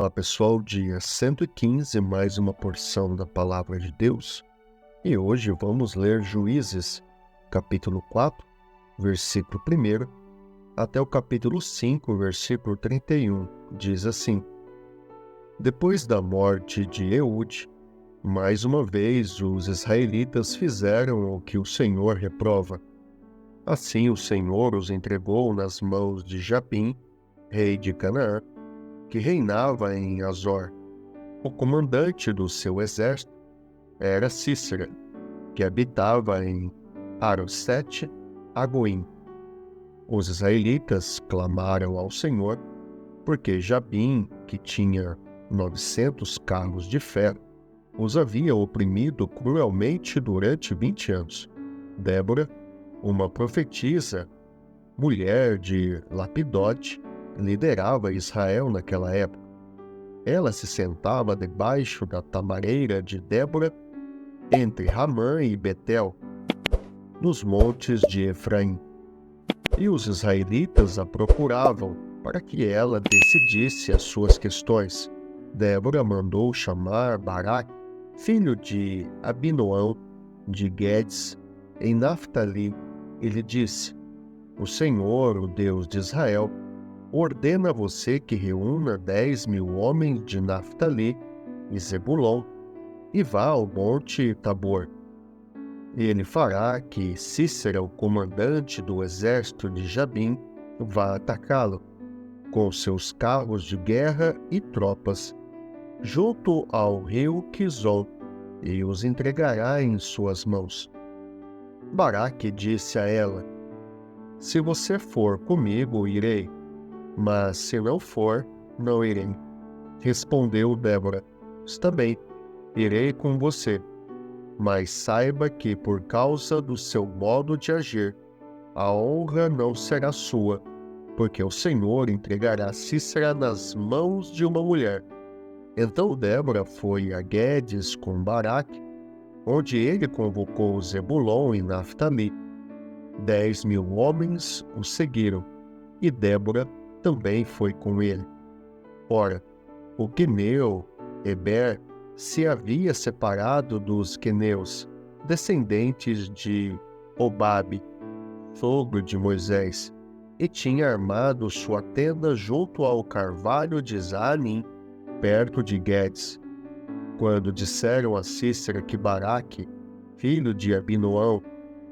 Olá pessoal, dia 115, mais uma porção da Palavra de Deus. E hoje vamos ler Juízes, capítulo 4, versículo 1, até o capítulo 5, versículo 31. Diz assim: Depois da morte de Eude, mais uma vez os israelitas fizeram o que o Senhor reprova. Assim o Senhor os entregou nas mãos de Jabim, rei de Canaã, que reinava em Azor. O comandante do seu exército era Cícera, que habitava em Harosete-Agoim. Os israelitas clamaram ao Senhor, porque Jabim, que tinha 900 carros de ferro, os havia oprimido cruelmente durante 20 anos. Débora, uma profetisa, mulher de Lapidote, liderava Israel naquela época. Ela se sentava debaixo da tamareira de Débora, entre Ramã e Betel, nos montes de Efraim. E os israelitas a procuravam para que ela decidisse as suas questões. Débora mandou chamar Baraque, filho de Abinoão, de Guedes, em Naftali, e lhe disse: O Senhor, o Deus de Israel, ordena a você que reúna 10.000 homens de Naftali e Zebulon e vá ao monte Tabor. Ele fará que Cícera, o comandante do exército de Jabim, vá atacá-lo, com seus carros de guerra e tropas, junto ao rio Quizon, e os entregará em suas mãos. Baraque disse a ela: Se você for comigo, irei, mas se não for, não irei. Respondeu Débora: Está bem, irei com você, mas saiba que por causa do seu modo de agir, a honra não será sua, porque o Senhor entregará Cícera nas mãos de uma mulher. Então Débora foi a Guedes com Baraque, onde ele convocou Zebulon e Naftali. 10.000 homens o seguiram, e Débora também foi com ele. Ora, o queneu, Eber, se havia separado dos queneus, descendentes de Obabe, sogro de Moisés, e tinha armado sua tenda junto ao carvalho de Zanim, perto de Guedes. Quando disseram a Cícera que Baraque, filho de Abinoão,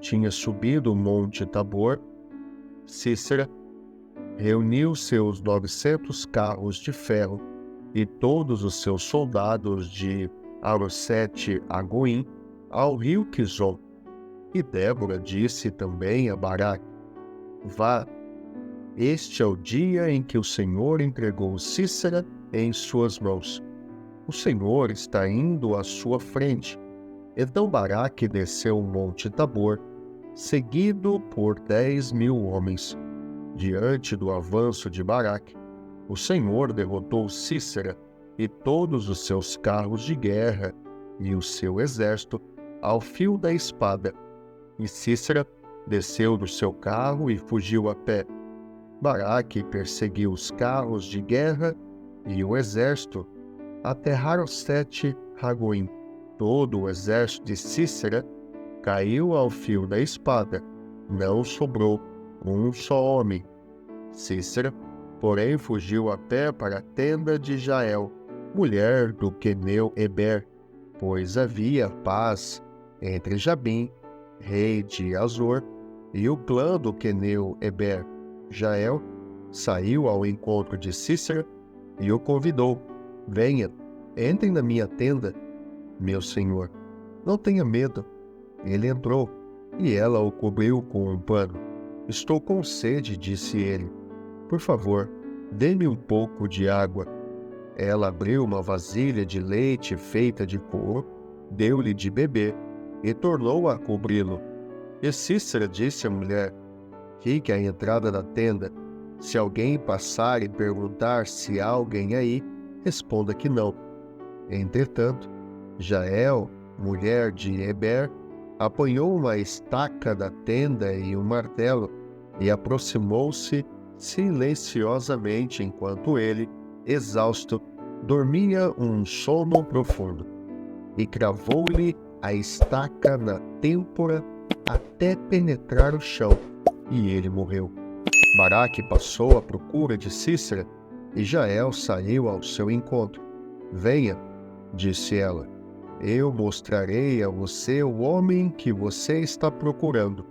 tinha subido o monte Tabor, Cícera reuniu seus 900 carros de ferro e todos os seus soldados de Harosete-Agoim ao rio Quizon. E Débora disse também a Baraque: Vá, este é o dia em que o Senhor entregou Cícera em suas mãos. O Senhor está indo à sua frente. Então Baraque desceu o monte Tabor, seguido por 10.000 homens. Diante do avanço de Baraque, o Senhor derrotou Cícera e todos os seus carros de guerra e o seu exército ao fio da espada. E Cícera desceu do seu carro e fugiu a pé. Baraque perseguiu os carros de guerra e o exército até Harosete-Agoim. Todo o exército de Cícera caiu ao fio da espada. Não sobrou um só homem. Cícera, porém, fugiu a pé para a tenda de Jael, mulher do queneu Eber, pois havia paz entre Jabim, rei de Azor, e o clã do queneu Eber. Jael saiu ao encontro de Cícera e o convidou: Venha, entre na minha tenda, meu senhor. Não tenha medo. Ele entrou, e ela o cobriu com um pano. Estou com sede, disse ele. Por favor, dê-me um pouco de água. Ela abriu uma vasilha de leite feita de couro, deu-lhe de beber e tornou a cobri-lo. E Cícera disse à mulher: Fique à entrada da tenda. Se alguém passar e perguntar se há alguém aí, responda que não. Entretanto, Jael, mulher de Eber, apanhou uma estaca da tenda e um martelo e aproximou-se silenciosamente enquanto ele, exausto, dormia um sono profundo, e cravou-lhe a estaca na têmpora até penetrar o chão, e ele morreu. Baraque passou à procura de Sísera, e Jael saiu ao seu encontro. Venha, disse ela, eu mostrarei a você o homem que você está procurando.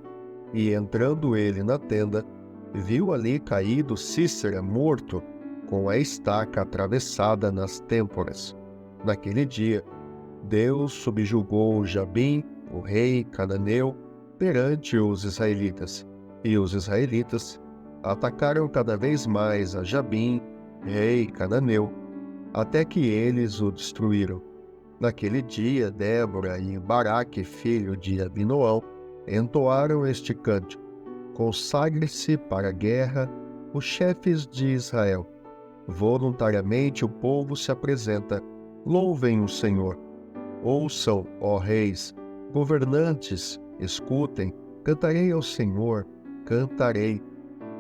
E entrando ele na tenda, viu ali caído Sísera morto, com a estaca atravessada nas têmporas. Naquele dia, Deus subjugou Jabim, o rei cananeu, perante os israelitas, e os israelitas atacaram cada vez mais a Jabim, rei cananeu, até que eles o destruíram. Naquele dia, Débora e Baraque, filho de Abinoão, entoaram este cântico: consagre-se para a guerra os chefes de Israel. Voluntariamente o povo se apresenta. Louvem o Senhor. Ouçam, ó reis, governantes, escutem. Cantarei ao Senhor, cantarei.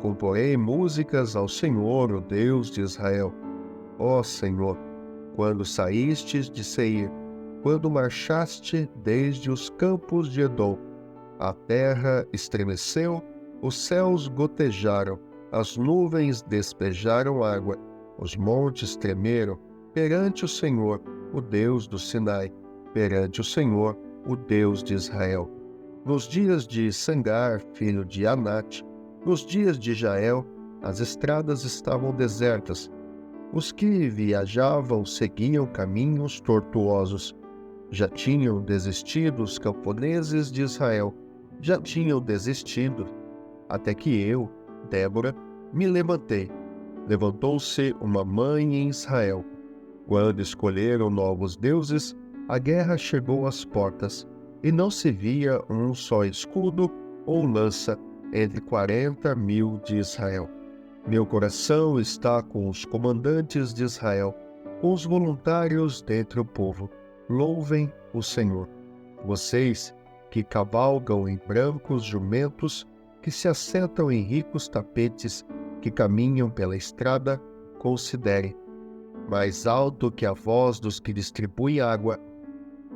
Comporei músicas ao Senhor, o Deus de Israel. Ó Senhor, quando saístes de Seir, quando marchaste desde os campos de Edom, a terra estremeceu, os céus gotejaram, as nuvens despejaram água, os montes tremeram perante o Senhor, o Deus do Sinai, perante o Senhor, o Deus de Israel. Nos dias de Sangar, filho de Anate, nos dias de Jael, as estradas estavam desertas. Os que viajavam seguiam caminhos tortuosos. Já tinham desistido os camponeses de Israel, já tinham desistido, até que eu, Débora, me levantei. Levantou-se uma mãe em Israel. Quando escolheram novos deuses, a guerra chegou às portas, e não se via um só escudo ou lança entre 40.000 de Israel. Meu coração está com os comandantes de Israel, com os voluntários dentre o povo. Louvem o Senhor. Vocês que cavalgam em brancos jumentos, que se assentam em ricos tapetes, que caminham pela estrada, considerem. Mais alto que a voz dos que distribuem água,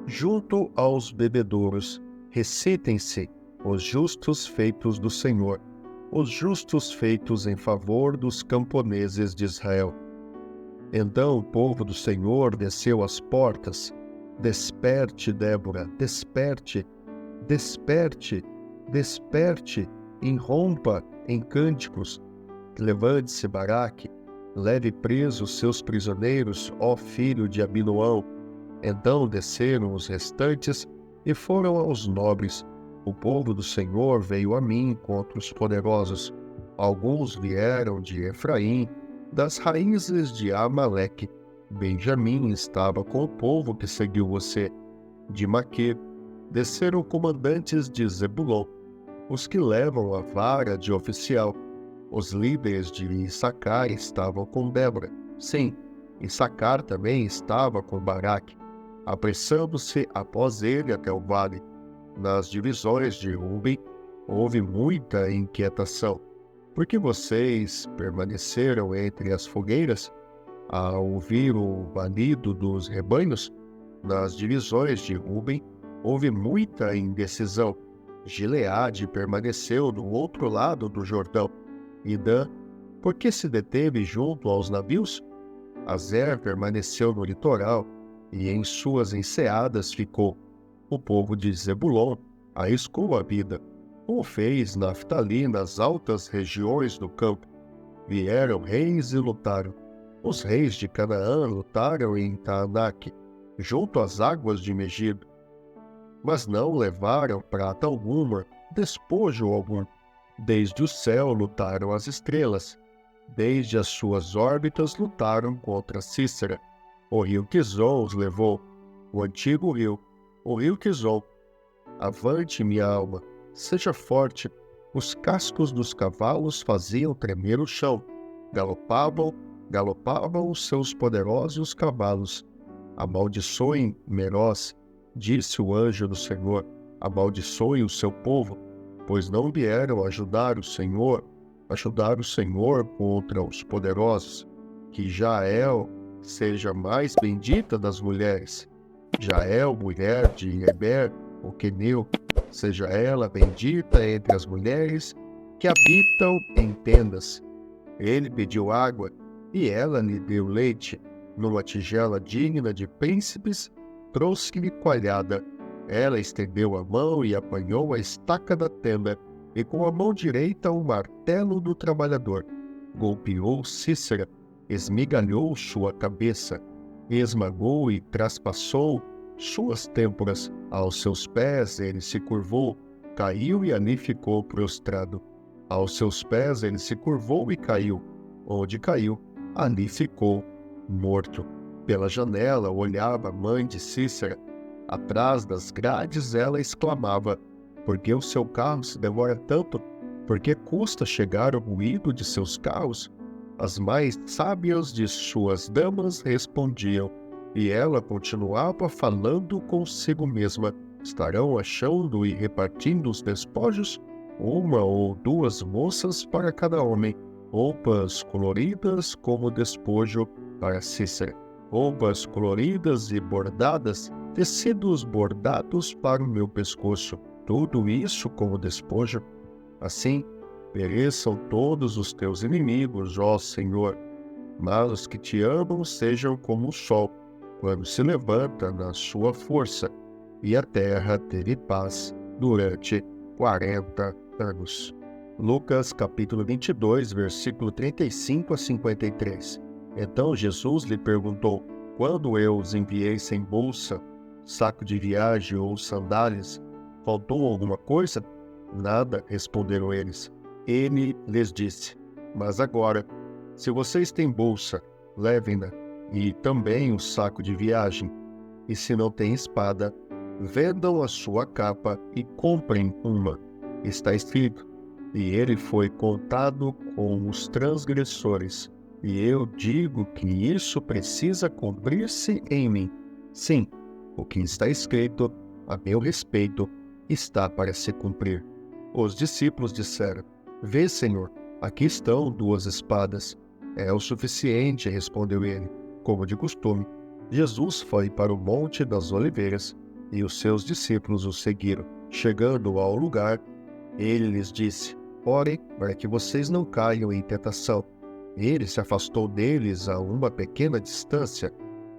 junto aos bebedouros, recitem-se os justos feitos do Senhor, os justos feitos em favor dos camponeses de Israel. Então o povo do Senhor desceu às portas. Desperte, Débora, desperte, desperte, desperte, irrompa em cânticos. Levante-se, Baraque, leve presos seus prisioneiros, ó filho de Abinoão. Então desceram os restantes e foram aos nobres. O povo do Senhor veio a mim contra os poderosos. Alguns vieram de Efraim, das raízes de Amaleque. Benjamim estava com o povo que seguiu você. De Maquir desceram comandantes de Zebulon, os que levam a vara de oficial. Os líderes de Issacar estavam com Débora. Sim, Issacar também estava com Baraque, apressando-se após ele até o vale. Nas divisões de Ruben houve muita inquietação, porque vocês permaneceram entre as fogueiras, a ouvir o balido dos rebanhos. Nas divisões de Ruben houve muita indecisão. Gileade permaneceu do outro lado do Jordão. E Dan, por que se deteve junto aos navios? Azer permaneceu no litoral, e em suas enseadas ficou. O povo de Zebulon arriscou a vida. O fez Naftali nas altas regiões do campo. Vieram reis e lutaram. Os reis de Canaã lutaram em Taanaque, junto às águas de Megido. Mas não levaram prata alguma, despojo algum. Desde o céu lutaram as estrelas. Desde as suas órbitas lutaram contra Sísera. O rio Quizon os levou, o antigo rio, o rio Quizon. Avante, minha alma, seja forte. Os cascos dos cavalos faziam tremer o chão. Galopavam, galopavam os seus poderosos cavalos. Amaldiçoem Meroz, disse o anjo do Senhor. Amaldiçoem o seu povo, pois não vieram ajudar o Senhor contra os poderosos. Que Jael seja mais bendita das mulheres. Jael, mulher de Heber, o queneu, seja ela bendita entre as mulheres que habitam em tendas. Ele pediu água, e ela lhe deu leite. Numa tigela digna de príncipes, trouxe-lhe coalhada. Ela estendeu a mão e apanhou a estaca da tenda, e com a mão direita o martelo do trabalhador. Golpeou Cícera, esmigalhou sua cabeça, esmagou e traspassou suas têmporas. Aos seus pés ele se curvou, caiu e ali ficou prostrado. Aos seus pés ele se curvou e caiu. Onde caiu, ali ficou morto. Pela janela olhava a mãe de Cícera. Atrás das grades ela exclamava: por que o seu carro se demora tanto? Por que custa chegar o ruído de seus carros? As mais sábias de suas damas respondiam, e ela continuava falando consigo mesma: estarão achando e repartindo os despojos? Uma ou duas moças para cada homem, roupas coloridas como despojo para Cícera, roupas coloridas e bordadas, tecidos bordados para o meu pescoço, tudo isso como despojo. Assim, pereçam todos os teus inimigos, ó Senhor, mas os que te amam sejam como o sol, quando se levanta na sua força, e a terra teve paz durante 40 anos. Lucas capítulo 22, versículo 35 a 53. Então Jesus lhe perguntou: quando eu os enviei sem bolsa, saco de viagem ou sandálias, faltou alguma coisa? Nada, responderam eles. Ele lhes disse: mas agora, se vocês têm bolsa, levem-na, e também o saco de viagem. E se não têm espada, vendam a sua capa e comprem uma. Está escrito: e ele foi contado com os transgressores. E eu digo que isso precisa cumprir-se em mim. Sim, o que está escrito a meu respeito está para se cumprir. Os discípulos disseram: vê, Senhor, aqui estão 2 espadas. É o suficiente, respondeu ele. Como de costume, Jesus foi para o Monte das Oliveiras, e os seus discípulos o seguiram. Chegando ao lugar, ele lhes disse: orem para que vocês não caiam em tentação. Ele se afastou deles a uma pequena distância,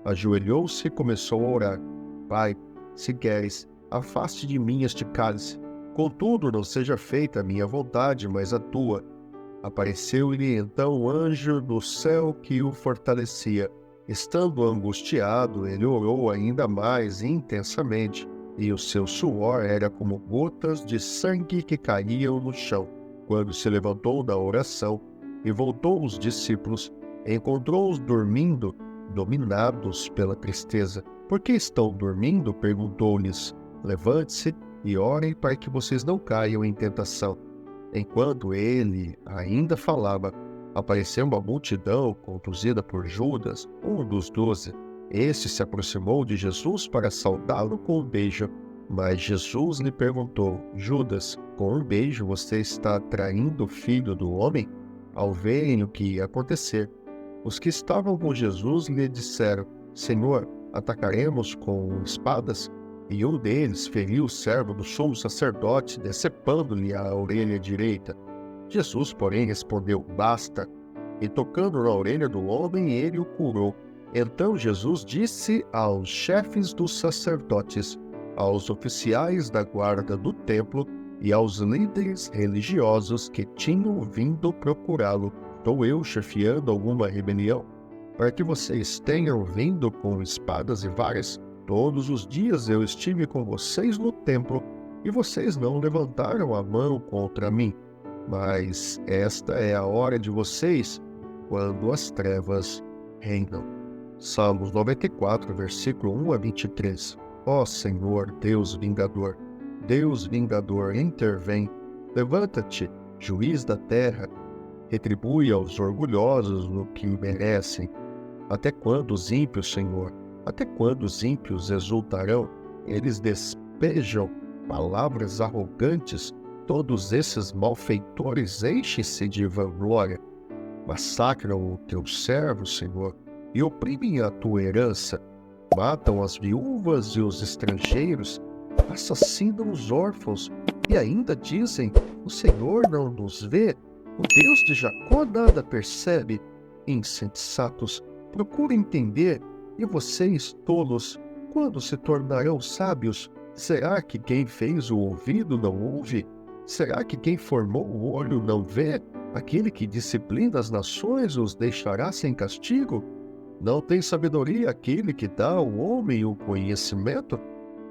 ajoelhou-se e começou a orar: Pai, se queres, afaste de mim este cálice. Contudo, não seja feita a minha vontade, mas a tua. Apareceu-lhe então um anjo do céu que o fortalecia. Estando angustiado, ele orou ainda mais intensamente, e o seu suor era como gotas de sangue que caíam no chão. Quando se levantou da oração e voltou os discípulos, encontrou-os dormindo, dominados pela tristeza. Por que estão dormindo? Perguntou-lhes. Levante-se e orem para que vocês não caiam em tentação. Enquanto ele ainda falava, apareceu uma multidão conduzida por Judas, um dos 12. Este se aproximou de Jesus para saudá-lo com um beijo. Mas Jesus lhe perguntou: Judas, com um beijo você está traindo o Filho do Homem? Ao verem o que ia acontecer, os que estavam com Jesus lhe disseram: Senhor, atacaremos com espadas? E um deles feriu o servo do sumo sacerdote, decepando-lhe a orelha direita. Jesus, porém, respondeu: basta. E tocando na orelha do homem, ele o curou. Então Jesus disse aos chefes dos sacerdotes, aos oficiais da guarda do templo e aos líderes religiosos que tinham vindo procurá-lo: estou eu chefiando alguma rebelião, para que vocês tenham vindo com espadas e varas? Todos os dias eu estive com vocês no templo, e vocês não levantaram a mão contra mim. Mas esta é a hora de vocês, quando as trevas reinam. Salmos 94, versículo 1 a 23. Ó Senhor, Deus vingador, intervém. Levanta-te, juiz da terra, retribui aos orgulhosos o que merecem. Até quando os ímpios, Senhor? Até quando os ímpios exultarão? Eles despejam palavras arrogantes. Todos esses malfeitores enchem-se de vanglória. Massacram o teu servo, Senhor. e oprimem a tua herança, matam as viúvas e os estrangeiros, assassinam os órfãos e ainda dizem: o Senhor não nos vê, o Deus de Jacó nada percebe. Insensatos, procurem entender, e vocês, tolos, quando se tornarão sábios? Será que quem fez o ouvido não ouve? Será que quem formou o olho não vê? Aquele que disciplina as nações os deixará sem castigo? Não tem sabedoria aquele que dá ao homem o conhecimento?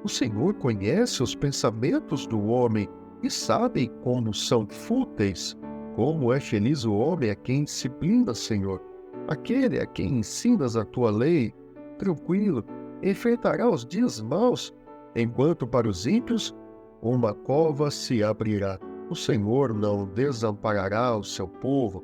O Senhor conhece os pensamentos do homem e sabe como são fúteis. Como é feliz o homem a quem disciplina, Senhor, aquele a quem ensinas a tua lei. Tranquilo, enfrentará os dias maus, enquanto para os ímpios uma cova se abrirá. O Senhor não desamparará o seu povo,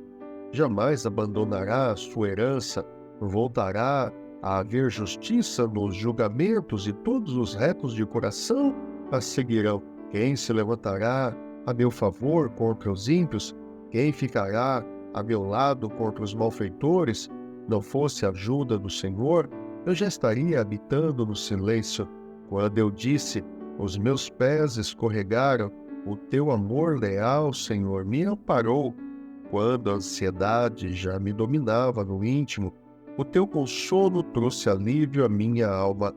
jamais abandonará a sua herança, voltará a haver justiça nos julgamentos e todos os retos de coração a seguirão. Quem se levantará a meu favor contra os ímpios? Quem ficará a meu lado contra os malfeitores? Não fosse a ajuda do Senhor, eu já estaria habitando no silêncio. Quando eu disse: os meus pés escorregaram, o teu amor leal, Senhor, me amparou. Quando a ansiedade já me dominava no íntimo, o teu consolo trouxe alívio à minha alma.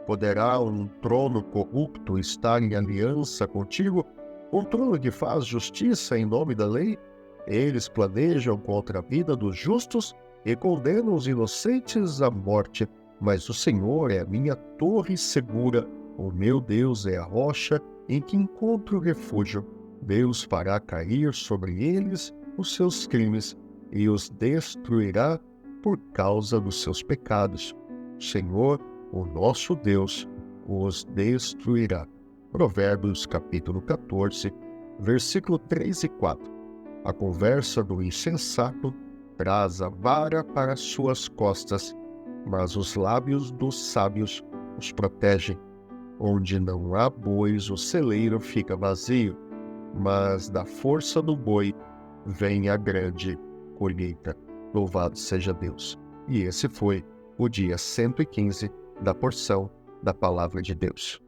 Poderá um trono corrupto estar em aliança contigo? Um trono que faz justiça em nome da lei? Eles planejam contra a vida dos justos e condenam os inocentes à morte. Mas o Senhor é a minha torre segura, o meu Deus é a rocha em que encontro refúgio. Deus fará cair sobre eles os seus crimes e os destruirá por causa dos seus pecados. O Senhor, o nosso Deus, os destruirá. Provérbios capítulo 14, versículo 3 e 4. A conversa do insensato traz a vara para suas costas, mas os lábios dos sábios os protegem. Onde não há bois, o celeiro fica vazio, mas da força do boi vem a grande colheita. Louvado seja Deus. E esse foi o dia 115 da porção da Palavra de Deus.